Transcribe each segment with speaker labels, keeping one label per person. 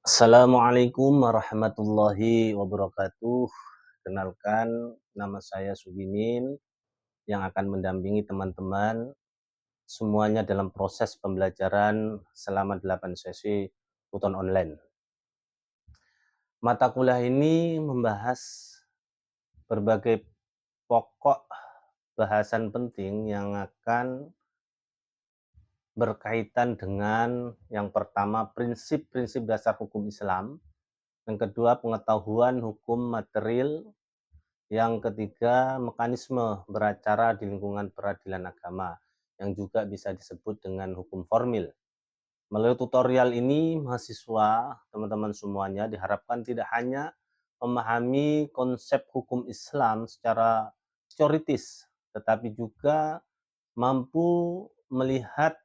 Speaker 1: Assalamualaikum warahmatullahi wabarakatuh. Kenalkan, nama saya Subimin yang akan mendampingi teman-teman semuanya dalam proses pembelajaran selama 8 sesi Tuton online. Mata kuliah ini membahas berbagai pokok bahasan penting yang akan berkaitan dengan yang pertama prinsip-prinsip dasar hukum Islam, yang kedua pengetahuan hukum material, yang ketiga, mekanisme beracara di lingkungan peradilan agama, yang juga bisa disebut dengan hukum formil. Melalui tutorial ini, mahasiswa, teman-teman semuanya diharapkan tidak hanya memahami konsep hukum Islam secara teoritis, tetapi juga mampu melihat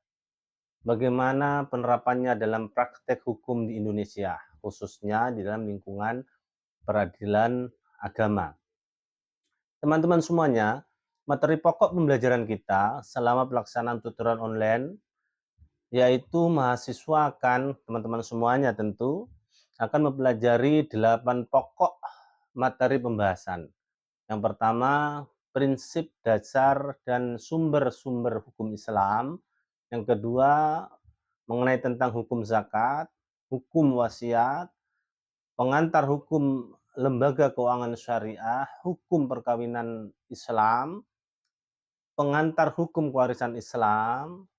Speaker 1: bagaimana penerapannya dalam praktek hukum di Indonesia, khususnya di dalam lingkungan peradilan agama. Teman-teman semuanya, materi pokok pembelajaran kita selama pelaksanaan tutorial online, yaitu mahasiswa akan, teman-teman semuanya tentu, akan mempelajari 8 pokok materi pembahasan. Yang pertama, prinsip dasar dan sumber-sumber hukum Islam. Yang kedua, mengenai tentang hukum zakat, hukum wasiat, pengantar hukum lembaga keuangan syariah, hukum perkawinan Islam, pengantar hukum kewarisan Islam,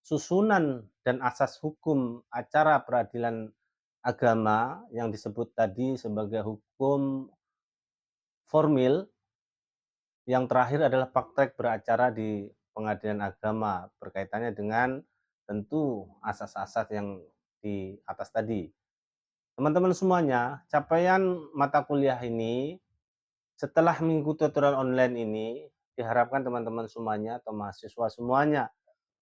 Speaker 1: susunan dan asas hukum acara peradilan agama yang disebut tadi sebagai hukum formil. Yang terakhir adalah praktek beracara di pengadilan agama, berkaitannya dengan tentu asas-asas yang di atas tadi. Teman-teman semuanya, capaian mata kuliah ini setelah mengikuti tutorial online ini, diharapkan teman-teman semuanya atau mahasiswa semuanya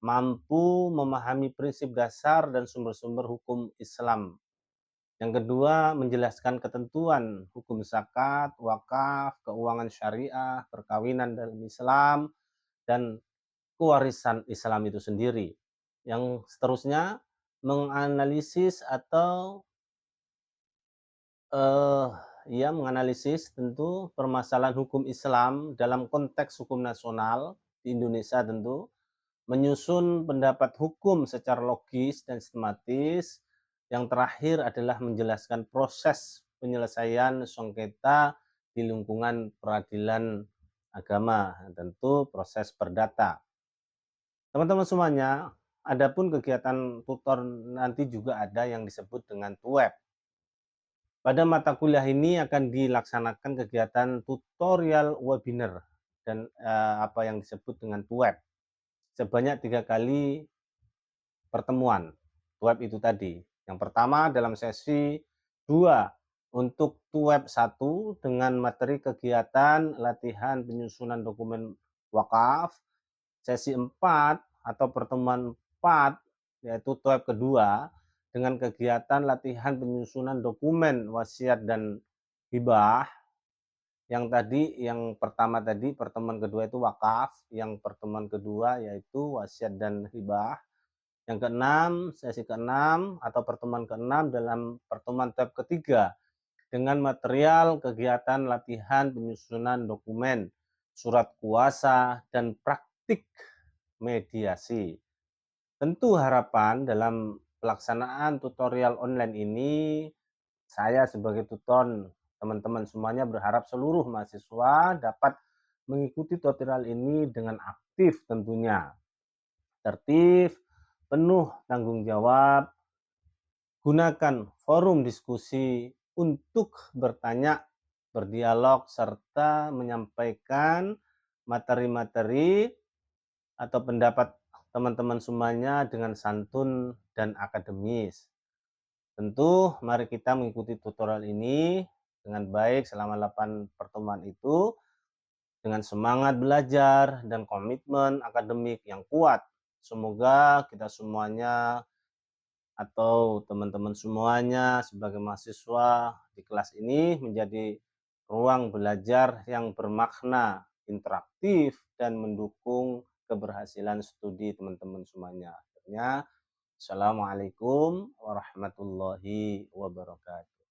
Speaker 1: mampu memahami prinsip dasar dan sumber-sumber hukum Islam. Yang kedua, menjelaskan ketentuan hukum zakat, wakaf, keuangan syariah, perkawinan dalam Islam, dan kewarisan Islam itu sendiri. Yang seterusnya, menganalisis atau menganalisis tentu permasalahan hukum Islam dalam konteks hukum nasional di Indonesia tentu, menyusun pendapat hukum secara logis dan sistematis. Yang terakhir adalah menjelaskan proses penyelesaian sengketa di lingkungan peradilan agama, tentu proses perdata. Teman-teman semuanya, adapun kegiatan tutor nanti juga ada yang disebut dengan TUEP. Pada mata kuliah ini akan dilaksanakan kegiatan tutorial webinar dan apa yang disebut dengan TUEP. Sebanyak 3 kali pertemuan TUEP itu tadi. Yang pertama dalam sesi 2 untuk TUEP 1 dengan materi kegiatan latihan penyusunan dokumen wakaf. Sesi 4 atau pertemuan 4 yaitu TUEP kedua dengan kegiatan latihan penyusunan dokumen wasiat dan hibah. Yang tadi, yang pertama tadi, pertemuan kedua itu wakaf, yang pertemuan kedua yaitu wasiat dan hibah. Yang keenam, sesi keenam atau pertemuan keenam dalam pertemuan TUEP ketiga dengan material kegiatan latihan penyusunan dokumen, surat kuasa, dan praktik mediasi. Tentu harapan dalam pelaksanaan tutorial online ini, saya sebagai tutor, teman-teman semuanya berharap seluruh mahasiswa dapat mengikuti tutorial ini dengan aktif tentunya, tertib, penuh tanggung jawab, gunakan forum diskusi untuk bertanya, berdialog, serta menyampaikan materi-materi atau pendapat teman-teman semuanya dengan santun dan akademis. Tentu mari kita mengikuti tutorial ini dengan baik selama 8 pertemuan itu dengan semangat belajar dan komitmen akademik yang kuat. Semoga kita semuanya atau teman-teman semuanya sebagai mahasiswa di kelas ini menjadi ruang belajar yang bermakna, interaktif, dan mendukung keberhasilan studi teman-teman semuanya. Akhirnya Assalamualaikum warahmatullahi wabarakatuh.